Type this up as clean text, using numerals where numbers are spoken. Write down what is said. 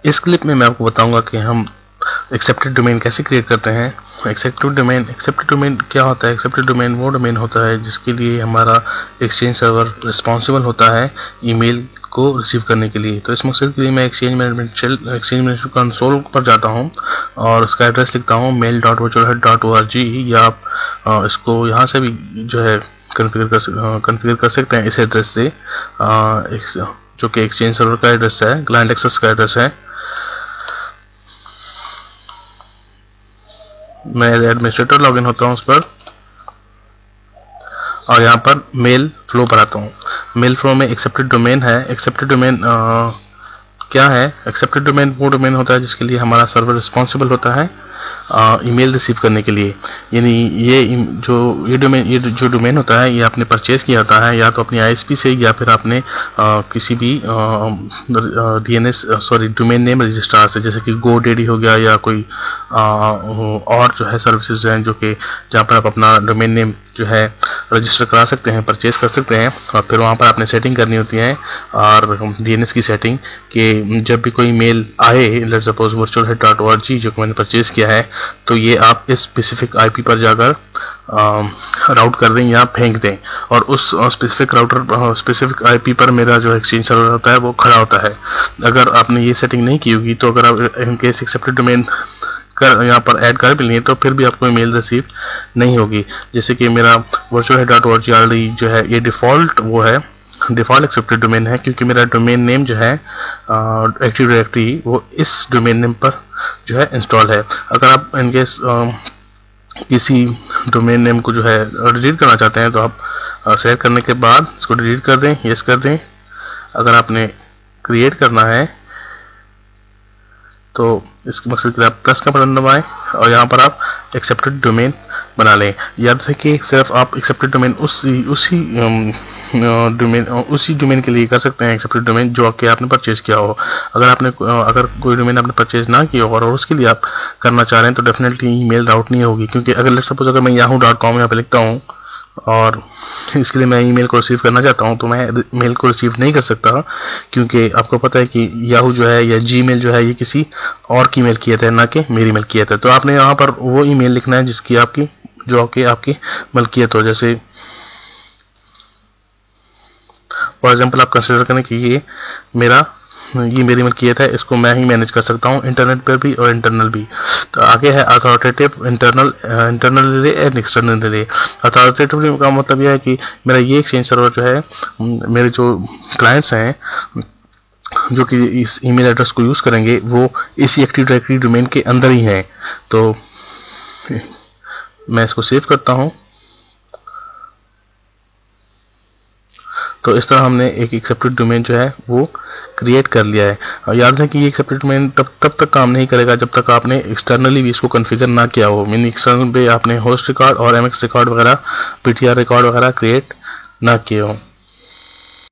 इस क्लिप में मैं आपको बताऊंगा कि हम एक्सेप्टेड डोमेन कैसे क्रिएट करते हैं। एक्सेप्टेड डोमेन क्या होता है? एक्सेप्टेड डोमेन वो डोमेन होता है जिसके लिए हमारा एक्सचेंज सर्वर रिस्पॉन्सिबल होता है ईमेल को रिसीव करने के लिए। तो इस मकसद के लिए मैं एक्सचेंज मैनेजमेंट कंसोल पर जाता हूं और उसका एड्रेस लिखता हूं mail.virtualhead.org, या आप इसको यहाँ से भी जो है कॉन्फ़िगर कर सकते हैं इस एड्रेस से, जो कि एक्सचेंज सर्वर का एड्रेस है, क्लाइंट एक्सेस का एड्रेस है। मैं एडमिनिस्ट्रेटर लॉगिन होता हूँ उस पर और यहाँ पर मेल फ्लो पर आता हूँ। मेल फ्लो में एक्सेप्टेड डोमेन है। एक्सेप्टेड डोमेन क्या है? एक्सेप्टेड डोमेन वो डोमेन होता है जिसके लिए हमारा सर्वर रिस्पॉन्सिबल होता है ईमेल रिसीव करने के लिए। यानी ये जो डोमेन होता है ये आपने परचेज किया होता है या तो अपनी आईएसपी से या फिर आपने किसी भी डोमेन नेम रजिस्ट्रार से, जैसे कि GoDaddy हो गया या कोई और जो है सर्विसेज हैं जो कि जहाँ पर आप अपना डोमेन नेम जो है रजिस्टर करा सकते हैं, परचेज कर सकते हैं। और फिर वहाँ पर आपने सेटिंग करनी होती है और DNS की सेटिंग कि जब भी कोई मेल आए, लेट्स सपोज virtualhead.org जो कि मैंने परचेज किया है, तो ये आप इस स्पेसिफिक आईपी पर जाकर राउट कर दें या फेंक दें और उस स्पेसिफिक आईपी पर मेरा जो एक्सचेंज सर्वर होता है वो खड़ा होता है। अगर आपने ये सेटिंग नहीं की होगी तो अगर आप इनकेस एक्सेप्टेड डोमेन यहाँ पर ऐड कर भी लिए तो फिर भी आपको ईमेल रिसीव नहीं होगी। जैसे कि मेरा virtualhead.org ऑलरेडी जो है ये डिफ़ॉल्ट एक्सेप्टेड डोमेन है, क्योंकि मेरा डोमेन नेम जो है एक्टिव डायरेक्टरी वो इस डोमेन नेम पर जो है इंस्टॉल है। अगर आप इनकेस किसी डोमेन नेम को जो है डिलीट करना चाहते हैं तो आप शेयर करने के बाद इसको डिलीट कर दें, यस कर दें। अगर आपने क्रिएट करना है तो इसके मकसद के लिए आप प्लस का बटन दबाएं और यहाँ पर आप एक्सेप्टेड डोमेन बना लें। याद रखिए सिर्फ आप एक्सेप्टेड डोमेन उसी डोमेन के लिए कर सकते हैं, एक्सेप्टेड डोमेन जो कि आपने परचेज किया हो। अगर कोई डोमेन आपने परचेज ना किया हो और उसके लिए आप करना चाह रहे हैं तो डेफिनेटली ईमेल राउट नहीं होगी, क्योंकि अगर सपोज अगर मैं yahoo.com यहाँ पे लिखता हूँ और इसके लिए मैं ईमेल को रिसीव करना चाहता हूं तो मैं मेल को रिसीव नहीं कर सकता, क्योंकि आपको पता है कि याहू जो है या जीमेल जो है ये किसी और की मेल किया था, ना कि मेरी मेल किया था। तो आपने यहाँ पर वो ईमेल लिखना है जिसकी आपकी मलकियत हो। जैसे फॉर एग्जांपल आप कंसिडर करें कि ये मेरी मलकियत है, इसको मैं ही मैनेज कर सकता हूँ इंटरनेट पर भी और इंटरनल भी। तो आगे है authoritative internal relay and external relay. Authoritative का मतलब यह है कि मेरा ये एक्सचेंज सर्वर जो है, मेरे जो क्लाइंट्स हैं जो कि इस ईमेल एड्रेस को यूज़ करेंगे वो इसी एक्टिव डायरेक्टरी डोमेन के अंदर ही हैं। तो मैं इसको सेव करता हूँ। तो इस तरह हमने एक एक्सेप्टेड डोमेन जो है वो क्रिएट कर लिया है। और याद है कि ये एक्सेप्टेड डोमेन तब तक काम नहीं करेगा जब तक आपने एक्सटर्नली भी इसको कॉन्फ़िगर ना किया हो। मीन एक्सटर्नल पे आपने होस्ट रिकॉर्ड और MX रिकॉर्ड वगैरह, PTR रिकॉर्ड वगैरह क्रिएट ना किए हो।